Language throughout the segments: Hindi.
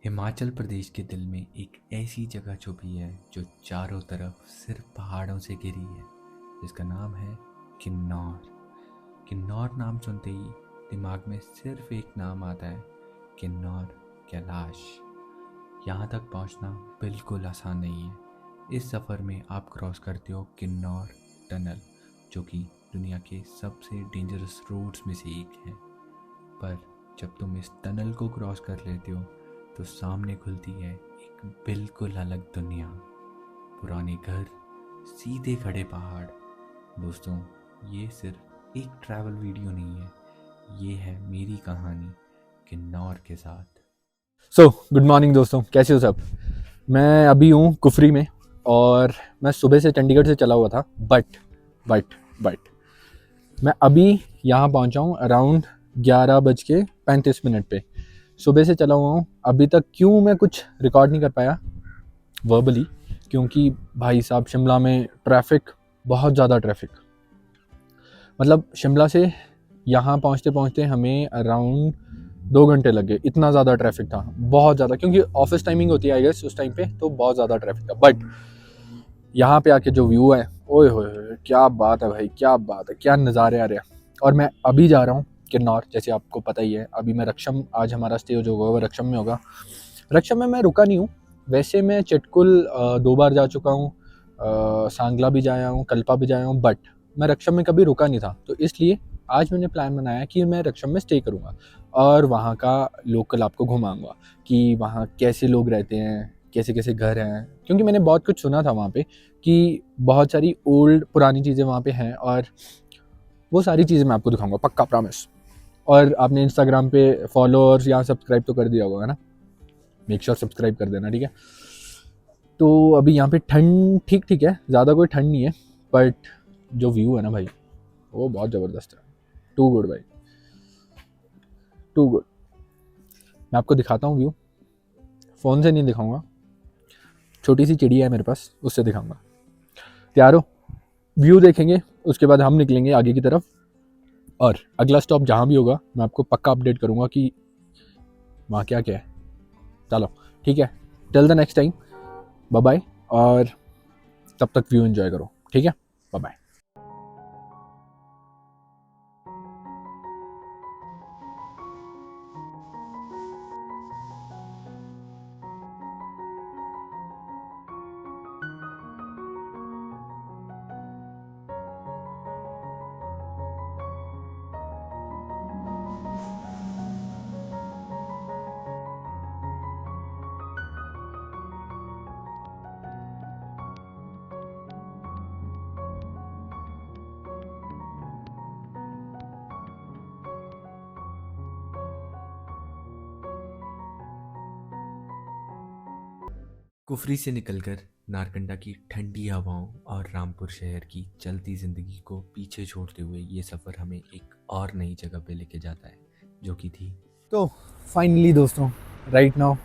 हिमाचल प्रदेश के दिल में एक ऐसी जगह छुपी है जो चारों तरफ सिर्फ पहाड़ों से घिरी है, जिसका नाम है किन्नौर। किन्नौर नाम सुनते ही दिमाग में सिर्फ एक नाम आता है, किन्नौर कैलाश। यहाँ तक पहुँचना बिल्कुल आसान नहीं है। इस सफ़र में आप क्रॉस करते हो किन्नौर टनल, जो कि दुनिया के सबसे डेंजरस रोड्स में से एक है। पर जब तुम इस टनल को क्रॉस कर लेते हो तो सामने खुलती है एक बिल्कुल अलग दुनिया। पुराने घर, सीधे खड़े पहाड़। दोस्तों, ये सिर्फ एक ट्रैवल वीडियो नहीं है, ये है मेरी कहानी किन्नौर के साथ। गुड मॉर्निंग दोस्तों, कैसे हो सब। मैं अभी हूँ कुफरी में और मैं सुबह से चंडीगढ़ से चला हुआ था, बट मैं अभी यहाँ पहुँचा हूँ अराउंड 11:35 पे। सुबह से चला हुआ हूँ अभी तक। क्यों मैं कुछ रिकॉर्ड नहीं कर पाया वर्बली, क्योंकि भाई साहब शिमला में ट्रैफिक, बहुत ज़्यादा ट्रैफिक। मतलब शिमला से यहाँ पहुँचते पहुँचते हमें अराउंड 2 घंटे लग गए। इतना ज़्यादा ट्रैफिक था, बहुत ज़्यादा, क्योंकि ऑफिस टाइमिंग होती है आई गेस उस टाइम पे, तो बहुत ज़्यादा ट्रैफिक था। बट यहाँ पे आके जो व्यू है, ओए होए, क्या बात है भाई, क्या बात है, क्या नज़ारे आ रहे हैं। और मैं अभी जा रहा हूँ किन्नौर, जैसे आपको पता ही है। अभी मैं रक्षम, आज हमारा स्टे जो होगा वो रक्षम में होगा। रक्षम में मैं रुका नहीं हूँ, वैसे मैं चिटकुल 2 बार जा चुका हूँ, सांगला भी जाया हूँ, कल्पा भी जाया हूँ, बट मैं रक्षम में कभी रुका नहीं था। तो इसलिए आज मैंने प्लान बनाया कि मैं रक्षम में स्टे करूँगा और वहाँ का लोकल आपको घुमाऊँगा कि वहाँ कैसे लोग रहते हैं, कैसे कैसे घर हैं। क्योंकि मैंने बहुत कुछ सुना था वहाँ पे कि बहुत सारी ओल्ड पुरानी चीज़ें वहाँ पे हैं, और वो सारी चीज़ें मैं आपको दिखाऊंगा, पक्का प्रॉमिस। और आपने इंस्टाग्राम पे फॉलो और यहाँ सब्सक्राइब तो कर दिया होगा ना, मेक श्योर सब्सक्राइब कर देना, ठीक है। तो अभी यहाँ पे ठंड ठीक ठीक है, ज़्यादा कोई ठंड नहीं है, बट जो व्यू है ना भाई, वो बहुत ज़बरदस्त है। टू गुड भाई, टू गुड। मैं आपको दिखाता हूँ व्यू, फ़ोन से नहीं दिखाऊंगा, छोटी सी चिड़िया है मेरे पास, उससे दिखाऊंगा। तैयार हो? व्यू देखेंगे, उसके बाद हम निकलेंगे आगे की तरफ, और अगला स्टॉप जहाँ भी होगा मैं आपको पक्का अपडेट करूँगा कि वहाँ क्या क्या है। चलो ठीक है, till the next time, bye bye, और तब तक व्यू एंजॉय करो, ठीक है, बाय बाय। कुफरी से निकलकर नारकंडा की ठंडी हवाओं और रामपुर शहर की चलती ज़िंदगी को पीछे छोड़ते हुए ये सफ़र हमें एक और नई जगह पे लेके जाता है, जो कि थी। तो फाइनली दोस्तों, राइट नाउ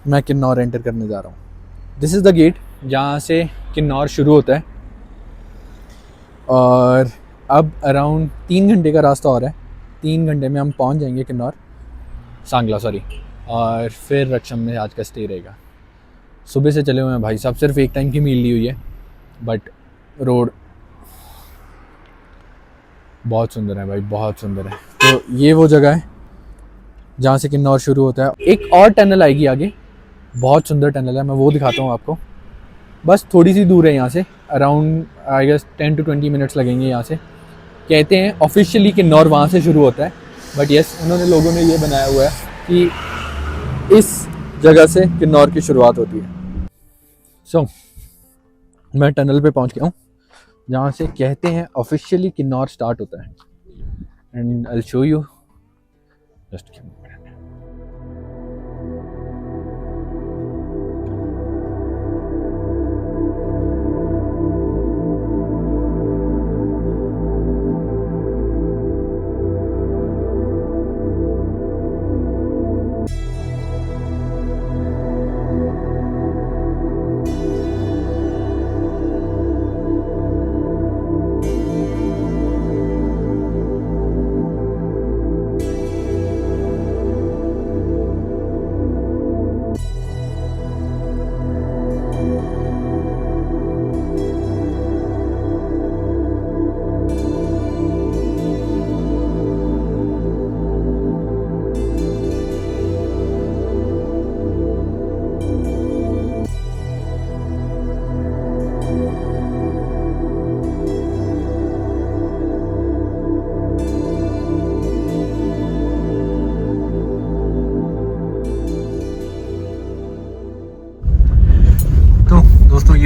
मैं किन्नौर एंटर करने जा रहा हूँ। दिस इज़ द गेट जहाँ से किन्नौर शुरू होता है, और अब अराउंड 3 घंटे का रास्ता और है। 3 घंटे में हम पहुँच जाएंगे किन्नौर, सांगला सॉरी, और फिर रक्षम में आज का स्टे रहेगा। सुबह से चले हुए हैं भाई साहब, सिर्फ एक टाइम की मील ली हुई है, बट रोड बहुत सुंदर है भाई, बहुत सुंदर है। तो ये वो जगह है जहाँ से किन्नौर शुरू होता है। एक और टनल आएगी आगे, बहुत सुंदर टनल है, मैं वो दिखाता हूँ आपको। बस थोड़ी सी दूर है यहाँ से, around I guess 10 to 20 minutes लगेंगे यहाँ से। कहते हैं ऑफिशियली किन्नौर वहाँ से शुरू होता है, बट यस, उन्होंने लोगों ने ये बनाया हुआ है कि इस जगह से किन्नौर की शुरुआत होती है। मैं टनल पे पहुँच गया हूँ जहाँ से कहते हैं ऑफिशियली किन्नौर स्टार्ट होता है, and I will show you, just give me a minute.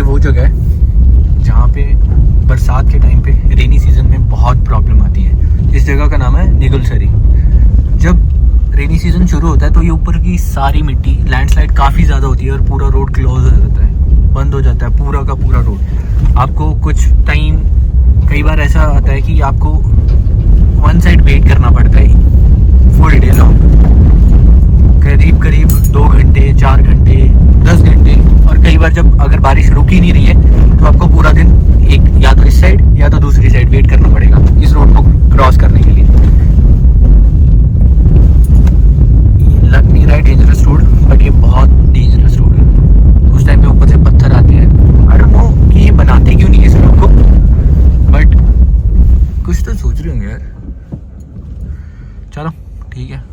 ये वो जगह है जहाँ पे बरसात के टाइम पे रेनी सीजन में बहुत प्रॉब्लम आती है। इस जगह का नाम है निगलसरी। जब रेनी सीजन शुरू होता है तो ये ऊपर की सारी मिट्टी लैंडस्लाइड काफ़ी ज़्यादा होती है और पूरा रोड क्लोज हो जाता है, बंद हो जाता है पूरा का पूरा रोड। आपको कुछ टाइम, कई बार ऐसा आता है कि आपको वन साइड वेट करना पड़ता है फुल डे लॉन्ग, करीब करीब 2 घंटे, 4 घंटे, 10 घंटे। और कई बार जब अगर बारिश रुक ही नहीं रही है तो आपको पूरा दिन एक या तो इस साइड या तो दूसरी साइड वेट करना पड़ेगा इस रोड को क्रॉस करने के लिए। लग नहीं रहा है डेंजरस रोड, बट ये बहुत डेंजरस रोड है। उस टाइम पे ऊपर से पत्थर आते हैं। आई डोंट नो कि ये बनाते क्यों नहीं है इस रोड को, बट कुछ तो सोच रहे होंगे यार। चलो ठीक है।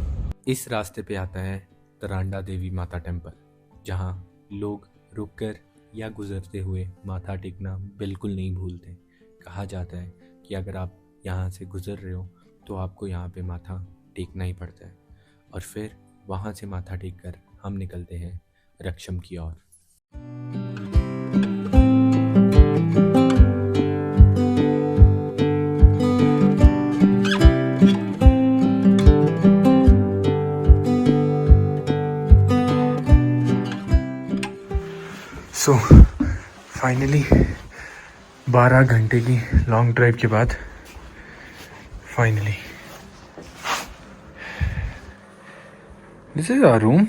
इस रास्ते पे आता है तरांडा देवी माता टेम्पल, जहाँ लोग रुककर या गुजरते हुए माथा टेकना बिल्कुल नहीं भूलते। कहा जाता है कि अगर आप यहाँ से गुजर रहे हो तो आपको यहाँ पे माथा टेकना ही पड़ता है। और फिर वहाँ से माथा टेक कर हम निकलते हैं रक्षम की ओर। सो फाइनली 12 घंटे की लॉन्ग ड्राइव के बाद finally this is our room.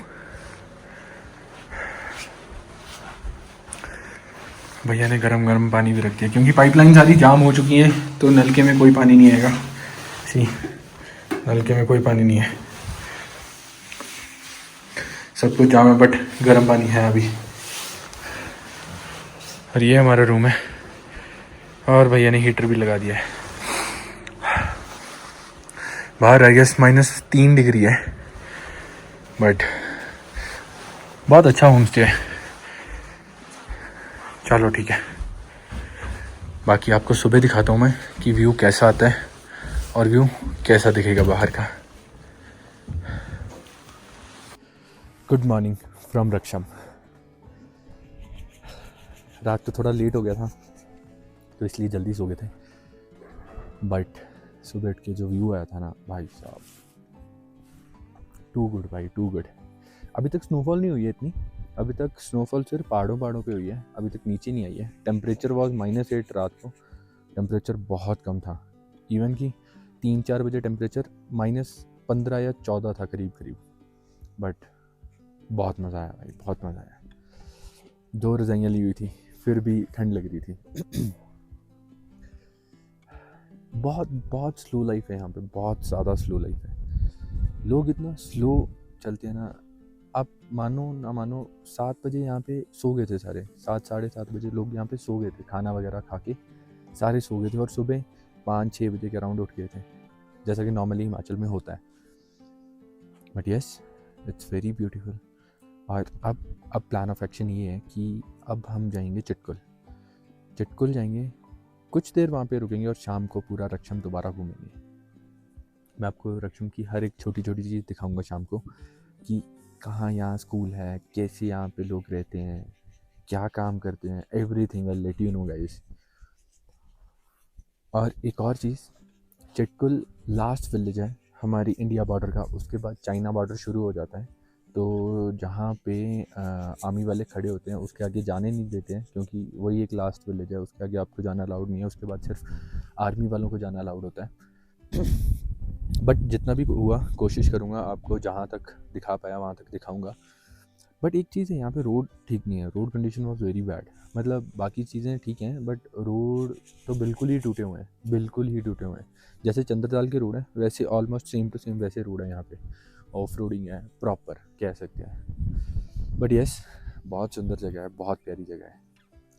भैया ने गरम गरम पानी भी रख दिया क्योंकि पाइपलाइन सारी जाम हो चुकी है तो नलके में कोई पानी नहीं आएगा। सी, नलके में कोई पानी नहीं है, सब कुछ जाम है, बट गर्म पानी है अभी। और ये हमारा रूम है और भैया ने हीटर भी लगा दिया है। बाहर आई गेस -3 डिग्री है, बट बहुत अच्छा होम स्टे है। चलो ठीक है, बाकी आपको सुबह दिखाता हूँ मैं कि व्यू कैसा आता है और व्यू कैसा दिखेगा बाहर का। Good morning from Raksham. रात को थोड़ा लेट हो गया था तो इसलिए जल्दी सो गए थे, बट सुबह उठ के जो व्यू आया था ना भाई साहब, टू गुड भाई, टू गुड। अभी तक स्नोफॉल नहीं हुई है इतनी, अभी तक स्नोफॉल सिर्फ पहाड़ों पे हुई है, अभी तक नीचे नहीं आई है। टेम्परेचर वॉज -8 रात को, टेम्परेचर बहुत कम था। इवन कि 3-4 बजे टेम्परेचर -15 या 14 था करीब करीब। बट बहुत मज़ा आया भाई, बहुत मज़ा आया। 2 रज़ाइयाँ ली हुई थी फिर भी ठंड लग रही थी। बहुत बहुत स्लो लाइफ है यहाँ पे, बहुत ज़्यादा स्लो लाइफ है। लोग इतना स्लो चलते हैं ना, आप मानो ना मानो 7 बजे यहाँ पे सो गए थे सारे, 7 साढ़े 7 बजे लोग यहाँ पे सो गए थे, खाना वगैरह खा के सारे सो गए थे और सुबह 5-6 बजे के अराउंड उठ गए थे, जैसा कि नॉर्मली हिमाचल में होता है। But yes, it's very beautiful. और अब प्लान ऑफ एक्शन ये है कि अब हम जाएंगे चिटकुल जाएंगे, कुछ देर वहाँ पे रुकेंगे और शाम को पूरा रक्षम दोबारा घूमेंगे। मैं आपको रक्षम की हर एक छोटी छोटी चीज़ दिखाऊंगा शाम को, कि कहाँ यहाँ स्कूल है, कैसे यहाँ पे लोग रहते हैं, क्या काम करते हैं, everything I let you know guys. और एक और चीज़, चिटकुल लास्ट विलेज है हमारी इंडिया बॉर्डर का, उसके बाद चाइना बॉर्डर शुरू हो जाता है। तो जहाँ पे आर्मी वाले खड़े होते हैं उसके आगे जाने नहीं देते हैं, क्योंकि वही एक लास्ट विलेज है, उसके आगे आपको जाना अलाउड नहीं है, उसके बाद सिर्फ आर्मी वालों को जाना अलाउड होता है। बट जितना भी हुआ कोशिश करूँगा आपको जहाँ तक दिखा पाया वहाँ तक दिखाऊँगा। बट एक चीज़ है, यहाँ पे रोड ठीक नहीं है, road condition was very bad. मतलब बाकी चीज़ें ठीक हैं बट रोड तो बिल्कुल ही टूटे हुए हैं, बिल्कुल ही टूटे हुए हैं। जैसे चंद्रताल के रोड है वैसे ऑलमोस्ट सेम टू सेम वैसे रोड है यहाँ पे, ऑफ रोडिंग है प्रॉपर कह सकते हैं। बट यस, बहुत सुंदर जगह है, बहुत प्यारी जगह है।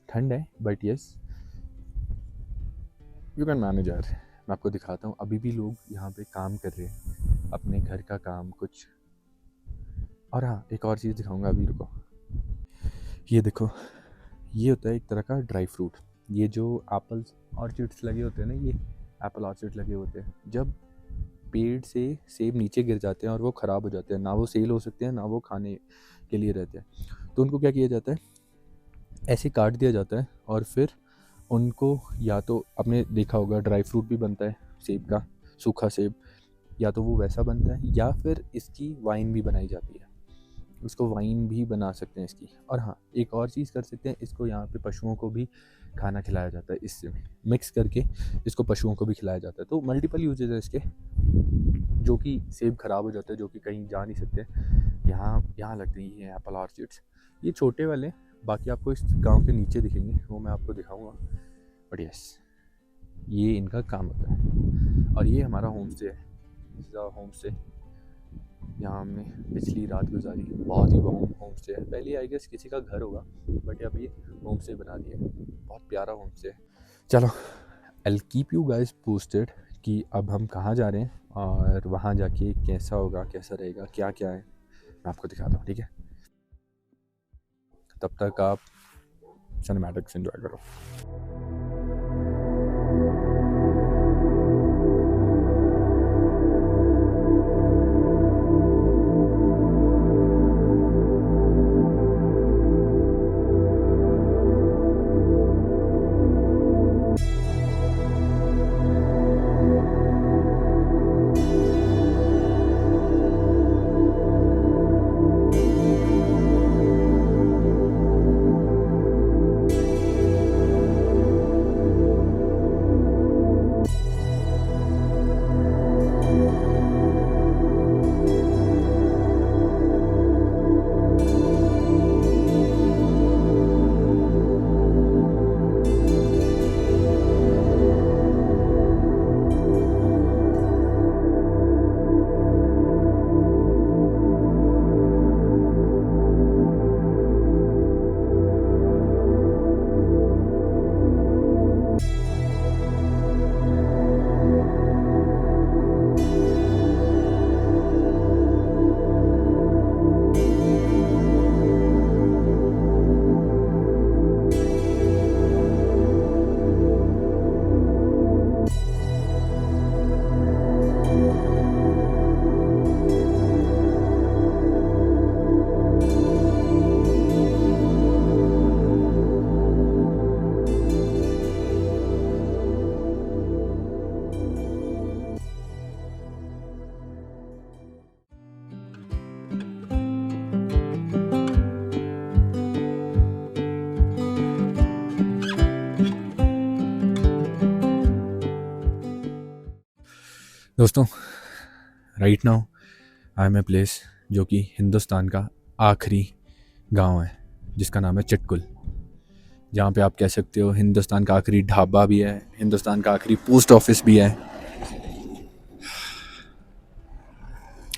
ठंड है but yes you can manage यार। मैं आपको दिखाता हूँ, अभी भी लोग यहाँ पे काम कर रहे हैं, अपने घर का काम कुछ। और हाँ, एक और चीज़ दिखाऊंगा, अभी रुको। ये देखो, ये होता है एक तरह का ड्राई फ्रूट। ये जो एप्पल ऑर्चिड्स लगे होते हैं ना, ये एप्पल ऑर्चिड लगे होते हैं, जब पेड़ से सेब नीचे गिर जाते हैं और वो ख़राब हो जाते हैं, ना वो सेल हो सकते हैं ना वो खाने के लिए रहते हैं, तो उनको क्या किया जाता है, ऐसे काट दिया जाता है और फिर उनको, या तो आपने देखा होगा ड्राई फ्रूट भी बनता है सेब का, सूखा सेब, या तो वो वैसा बनता है या फिर इसकी वाइन भी बनाई जाती है। इसको वाइन भी बना सकते हैं इसकी। और हाँ, एक और चीज़ कर सकते हैं, इसको यहाँ पे पशुओं को भी खाना खिलाया जाता है, इससे मिक्स करके इसको पशुओं को भी खिलाया जाता है। तो मल्टीपल यूजेज है इसके, जो कि सेब ख़राब हो जाते हैं, जो कि कहीं जा नहीं सकते, यहाँ लगती हैं एप्पल ऑर्चिड्स। ये छोटे वाले, बाकी आपको इस गांव के नीचे दिखेंगे, वो मैं आपको दिखाऊंगा। बट यस, ये इनका काम होता है। और ये हमारा होम स्टे है, होम स्टे। यहाँ हमने पिछली रात गुजारी। बहुत ही होम स्टे है। पहले आई गेस किसी का घर होगा, बट अब ये होम स्टे बना दिया है। बहुत प्यारा होम स्टे है। चलो, I keep you guys posted कि अब हम कहाँ जा रहे हैं और वहाँ जाके कैसा होगा, कैसा रहेगा, क्या क्या है, मैं आपको दिखाता हूँ, ठीक है। तब तक आप सिनेमैटिक्स एंजॉय करो। दोस्तों, right now I am a place जो कि हिंदुस्तान का आखिरी गांव है, जिसका नाम है चिटकुल। जहाँ पे आप कह सकते हो हिंदुस्तान का आखिरी ढाबा भी है, हिंदुस्तान का आखिरी पोस्ट ऑफिस भी है।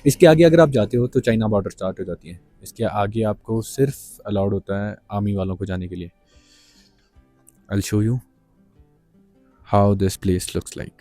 इसके आगे अगर आप जाते हो तो चाइना बॉर्डर स्टार्ट हो जाती है। इसके आगे आपको सिर्फ अलाउड होता है आर्मी वालों को जाने के लिए। आई will show you how this place looks like.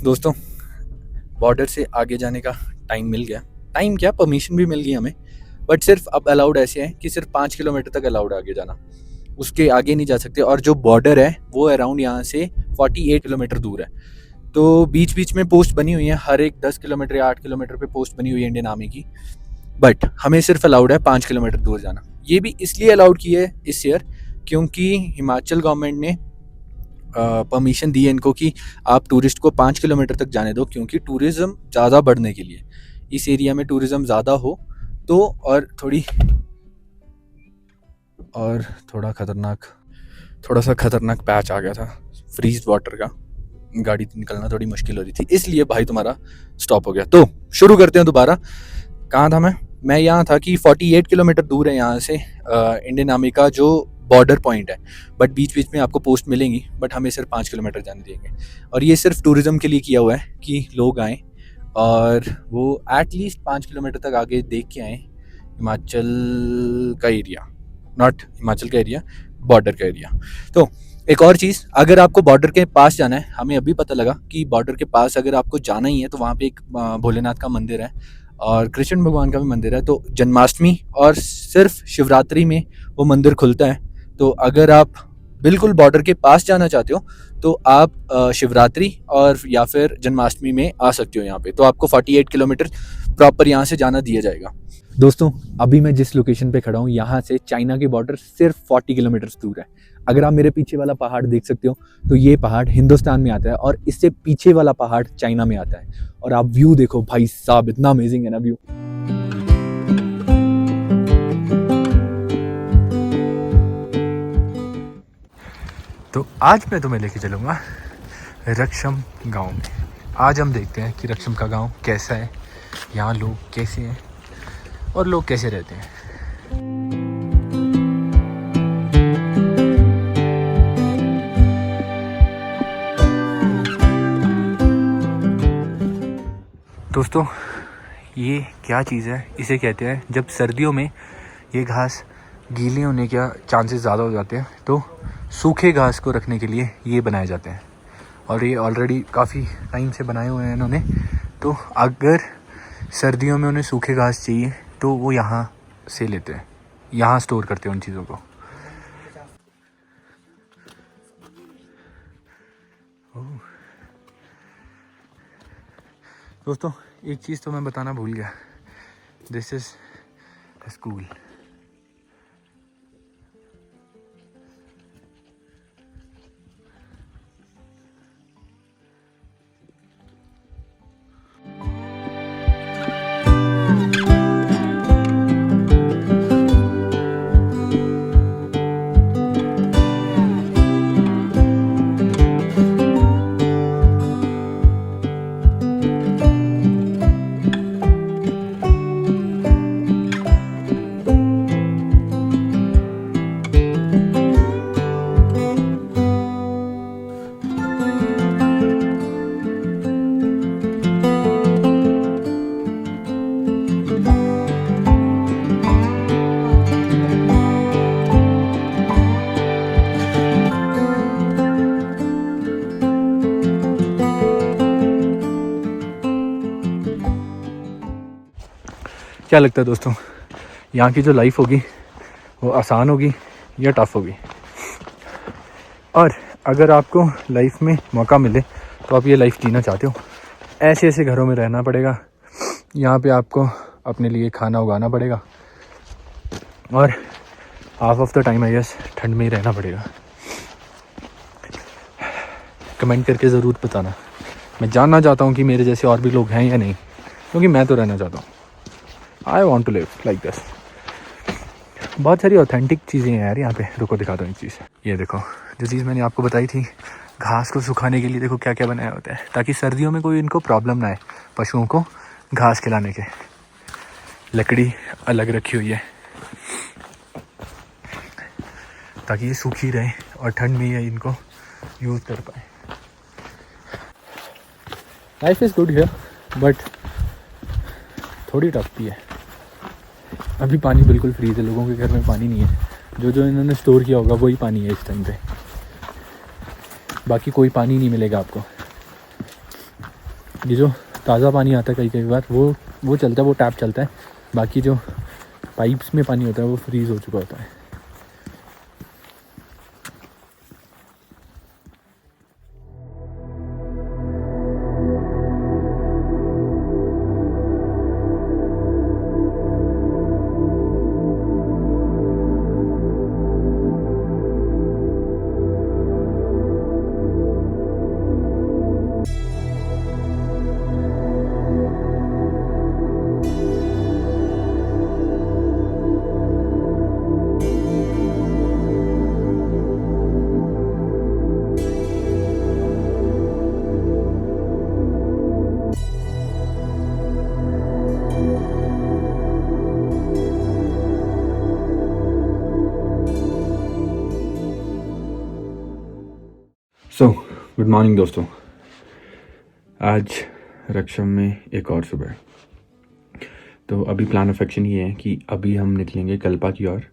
दोस्तों, बॉर्डर से आगे जाने का टाइम मिल गया। टाइम क्या, परमिशन भी मिल गई हमें। बट सिर्फ अब अलाउड ऐसे है कि सिर्फ 5 किलोमीटर तक अलाउड आगे जाना, उसके आगे नहीं जा सकते। और जो बॉर्डर है वो अराउंड यहाँ से 48 किलोमीटर दूर है। तो बीच बीच में पोस्ट बनी हुई है, हर एक 10 किलोमीटर या 8 किलोमीटर पे पोस्ट बनी हुई है इंडियन आर्मी की। बट हमें सिर्फ अलाउड है 5 किलोमीटर दूर जाना। ये भी इसलिए अलाउड की है इस ईयर क्योंकि हिमाचल गवर्नमेंट ने परमिशन दी है इनको कि आप टूरिस्ट को 5 किलोमीटर तक जाने दो, क्योंकि टूरिज़्म ज़्यादा बढ़ने के लिए, इस एरिया में टूरिज़्म ज़्यादा हो तो और थोड़ा सा खतरनाक पैच आ गया था फ्रीज वाटर का, गाड़ी निकलना थोड़ी मुश्किल हो रही थी, इसलिए भाई तुम्हारा स्टॉप हो गया। तो शुरू करते हैं दोबारा। कहाँ था मैं यहाँ था कि 48 किलोमीटर दूर है यहाँ से इंडियन आर्मी का जो बॉर्डर पॉइंट है, बट बीच बीच में आपको पोस्ट मिलेंगी, बट हमें सिर्फ 5 किलोमीटर जाने देंगे। और ये सिर्फ टूरिज़्म के लिए किया हुआ है कि लोग आएँ और वो एटलीस्ट 5 किलोमीटर तक आगे देख के आएँ हिमाचल का एरिया, नॉट हिमाचल का एरिया, बॉर्डर का एरिया। तो एक और चीज़, अगर आपको बॉर्डर के पास जाना है, हमें अभी पता लगा कि बॉर्डर के पास अगर आपको जाना ही है तो वहाँ पे एक भोलेनाथ का मंदिर है और कृष्ण भगवान का भी मंदिर है। तो जन्माष्टमी और सिर्फ शिवरात्रि में वो मंदिर खुलता है। तो अगर आप बिल्कुल बॉर्डर के पास जाना चाहते हो तो आप शिवरात्रि और या फिर जन्माष्टमी में आ सकते हो यहाँ पे। तो आपको 48 किलोमीटर प्रॉपर यहाँ से जाना दिया जाएगा। दोस्तों अभी मैं जिस लोकेशन पे खड़ा हूँ यहाँ से चाइना की बॉर्डर सिर्फ 40 किलोमीटर दूर है। अगर आप मेरे पीछे वाला पहाड़ देख सकते हो तो ये पहाड़ हिंदुस्तान में आता है और इससे पीछे वाला पहाड़ चाइना में आता है। और आप व्यू देखो भाई साहब, इतना अमेजिंग है ना व्यू। तो आज मैं तुम्हें लेके चलूँगा रक्षम गांव में। आज हम देखते हैं कि रक्षम का गांव कैसा है, यहाँ लोग कैसे हैं और लोग कैसे रहते हैं। दोस्तों ये क्या चीज़ है, इसे कहते हैं जब सर्दियों में ये घास गीले होने का चांसेस ज़्यादा हो जाते हैं तो सूखे घास को रखने के लिए ये बनाए जाते हैं। और ये ऑलरेडी काफ़ी टाइम से बनाए हुए हैं इन्होंने। तो अगर सर्दियों में उन्हें सूखे घास चाहिए तो वो यहाँ से लेते हैं, यहाँ स्टोर करते हैं उन चीज़ों को। दोस्तों एक चीज़ तो मैं बताना भूल गया, दिस इज़ द स्कूल। क्या लगता है दोस्तों, यहाँ की जो लाइफ होगी वो आसान होगी या टफ होगी? और अगर आपको लाइफ में मौका मिले तो आप ये लाइफ जीना चाहते हो? ऐसे ऐसे घरों में रहना पड़ेगा, यहाँ पे आपको अपने लिए खाना उगाना पड़ेगा और half of the time I guess ठंड में ही रहना पड़ेगा। कमेंट करके ज़रूर बताना, मैं जानना चाहता हूँ कि मेरे जैसे और भी लोग हैं या नहीं, क्योंकि मैं तो रहना चाहता हूँ। I want to live like this. बहुत सारी ऑथेंटिक चीज़ें हैं यार यहाँ पे। रुको दिखाता हूँ एक चीज़। ये देखो जो चीज़ मैंने आपको बताई थी घास को सुखाने के लिए, देखो क्या क्या बनाया होता है ताकि सर्दियों में कोई इनको प्रॉब्लम ना आए पशुओं को घास खिलाने के। लकड़ी अलग रखी हुई है ताकि ये सूखी रहे और ठंड में ये इनको यूज़ कर पाए। Life is good here but थोड़ी टफ भी है। अभी पानी बिल्कुल फ्रीज है, लोगों के घर में पानी नहीं है। जो इन्होंने स्टोर किया होगा वही पानी है इस टाइम पे, बाकी कोई पानी नहीं मिलेगा आपको। ये जो ताज़ा पानी आता है कई बार वो चलता है, वो टैप चलता है, बाकी जो पाइप्स में पानी होता है वो फ्रीज़ हो चुका होता है। गुड मॉर्निंग दोस्तों। आज रक्षम में एक और सुबह। तो अभी प्लान ऑफ एक्शन ये है कि अभी हम निकलेंगे कल्पा की ओर।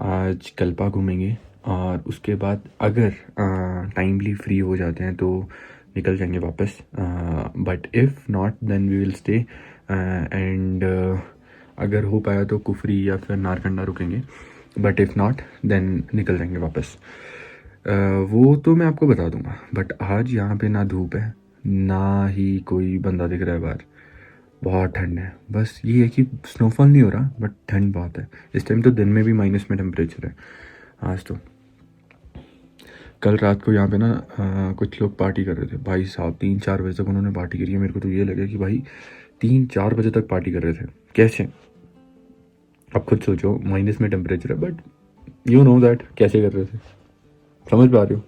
आज कल्पा घूमेंगे और उसके बाद अगर टाइमली फ्री हो जाते हैं तो निकल जाएंगे वापस। But if not then we will stay and अगर हो पाया तो कुफरी या फिर नारकंडा रुकेंगे। बट इफ़ नॉट देन निकल जाएंगे वापस। वो तो मैं आपको बता दूंगा। बट आज यहाँ पे ना धूप है ना ही कोई बंदा दिख रहा है बाहर। बहुत ठंड है। बस ये है कि स्नोफॉल नहीं हो रहा बट ठंड बहुत है। इस टाइम तो दिन में भी माइनस में टेम्परेचर है आज तो। कल रात को यहाँ पे ना कुछ लोग पार्टी कर रहे थे भाई साहब। 3-4 बजे तक उन्होंने पार्टी करी है। मेरे को तो ये लगा कि भाई 3-4 बजे तक पार्टी कर रहे थे कैसे। अब खुद सोचो माइनस में टेम्परेचर है बट यू नो दैट कैसे कर रहे थे। समझ पा रहे हो।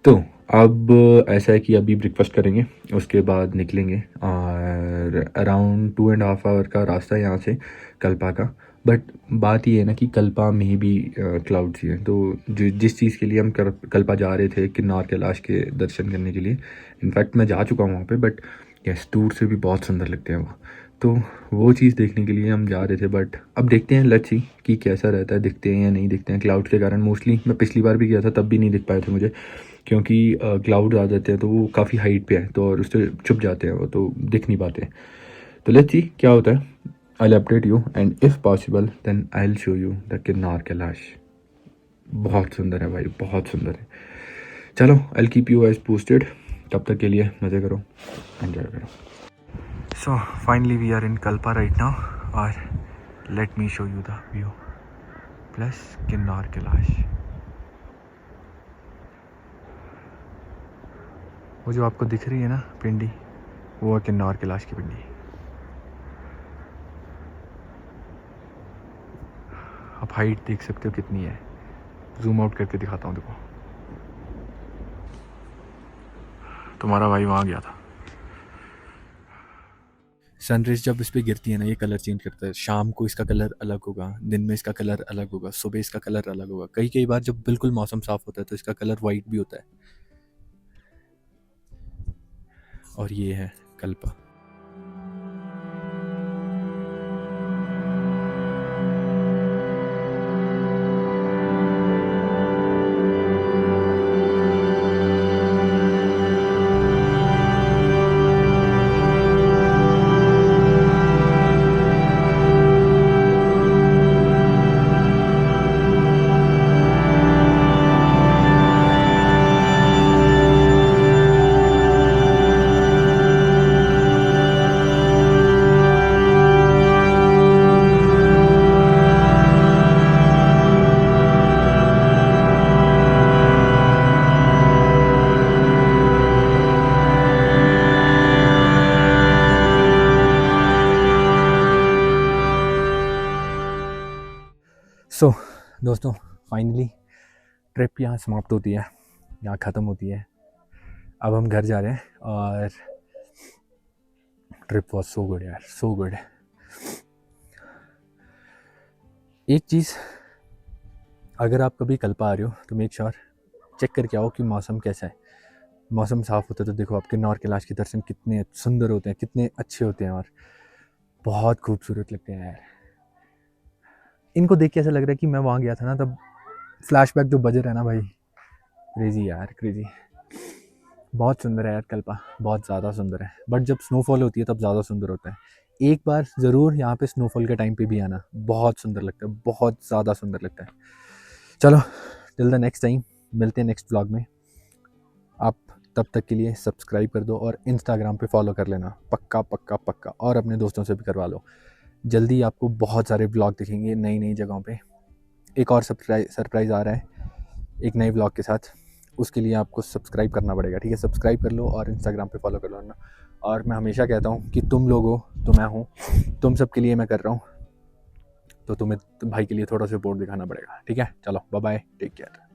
तो अब ऐसा है कि अभी ब्रेकफास्ट करेंगे उसके बाद निकलेंगे और अराउंड 2.5 आवर का रास्ता है यहाँ से कल्पा का। बट बात ये है ना कि कल्पा में भी क्लाउड्स ही हैं। तो जिस चीज़ के लिए हम कल्पा जा रहे थे किन्नौर कैलाश के दर्शन करने के लिए, इनफैक्ट मैं जा चुका हूँ वहाँ पे। बट यस दूर से भी बहुत सुंदर लगते हैं वो। तो वो चीज़ देखने के लिए हम जा रहे थे। बट अब देखते हैं लेट्स सी कि कैसा रहता है, दिखते हैं या नहीं दिखते हैं क्लाउड्स के कारण। मोस्टली मैं पिछली बार भी गया था तब भी नहीं दिख पाए थे मुझे, क्योंकि क्लाउड आ जाते हैं तो वो काफ़ी हाइट पे है तो और उससे छुप जाते हैं वो तो दिख नहीं पाते। तो लेट्स सी क्या होता है। I will update you and if possible then I will show you the Kinnaur Kailash. बहुत सुंदर है भाई, बहुत सुंदर है। चलो I will keep you as posted. तब तक के लिए मज़े करो, एंजॉय करो। So finally we are in Kalpa right now और let me show you the view plus Kinnaur Kailash. वो जो आपको दिख रही है ना पिंडी, वो है किन्नौर कैलाश की पिंडी। आप हाइट देख सकते हो कितनी है। जूम आउट करके दिखाता हूँ देखो। तुम्हारा भाई वहाँ गया था। सनराइज जब इस पर गिरती है ना ये कलर चेंज करता है। शाम को इसका कलर अलग होगा, दिन में इसका कलर अलग होगा, सुबह इसका कलर अलग होगा। कई कई बार जब बिल्कुल मौसम साफ होता है तो इसका कलर वाइट भी होता है। और ये है कल्पा। सो दोस्तों फाइनली ट्रिप यहाँ समाप्त होती है, यहाँ ख़त्म होती है। अब हम घर जा रहे हैं और ट्रिप वॉज सो गुड यार, सो गुड। एक चीज़, अगर आप कभी कल्पा आ रहे हो तो मेक श्योर चेक करके आओ कि मौसम कैसा है। मौसम साफ़ होता है तो देखो आप किन्नौर कैलाश के दर्शन कितने सुंदर होते हैं, कितने अच्छे होते हैं और बहुत खूबसूरत लगते हैं यार। इनको देख के ऐसा लग रहा है कि मैं वहाँ गया था ना तब। फ्लैशबैक जो बज रहा है ना भाई, क्रेजी यार, क्रेजी। बहुत सुंदर है यार कल्पा, बहुत ज़्यादा सुंदर है। बट जब स्नोफॉल होती है तब ज़्यादा सुंदर होता है। एक बार ज़रूर यहाँ पे स्नोफॉल के टाइम पे भी आना, बहुत सुंदर लगता है, बहुत ज़्यादा सुंदर लगता है। चलो टिल द नेक्स्ट टाइम, मिलते हैं नेक्स्ट व्लॉग में। आप तब तक के लिए सब्सक्राइब कर दो और इंस्टाग्राम पे फॉलो कर लेना, पक्का पक्का पक्का। और अपने दोस्तों से भी करवा लो। जल्दी आपको बहुत सारे व्लॉग दिखेंगे नई नई जगहों पे। एक और सरप्राइज़ आ रहा है एक नए व्लॉग के साथ। उसके लिए आपको सब्सक्राइब करना पड़ेगा, ठीक है। सब्सक्राइब कर लो और इंस्टाग्राम पे फॉलो कर लो ना। और मैं हमेशा कहता हूँ कि तुम लोग हो तो मैं हूँ, तुम सब के लिए मैं कर रहा हूँ। तो तुम्हें भाई के लिए थोड़ा सपोर्ट दिखाना पड़ेगा, ठीक है। चलो बाय बाय, टेक केयर।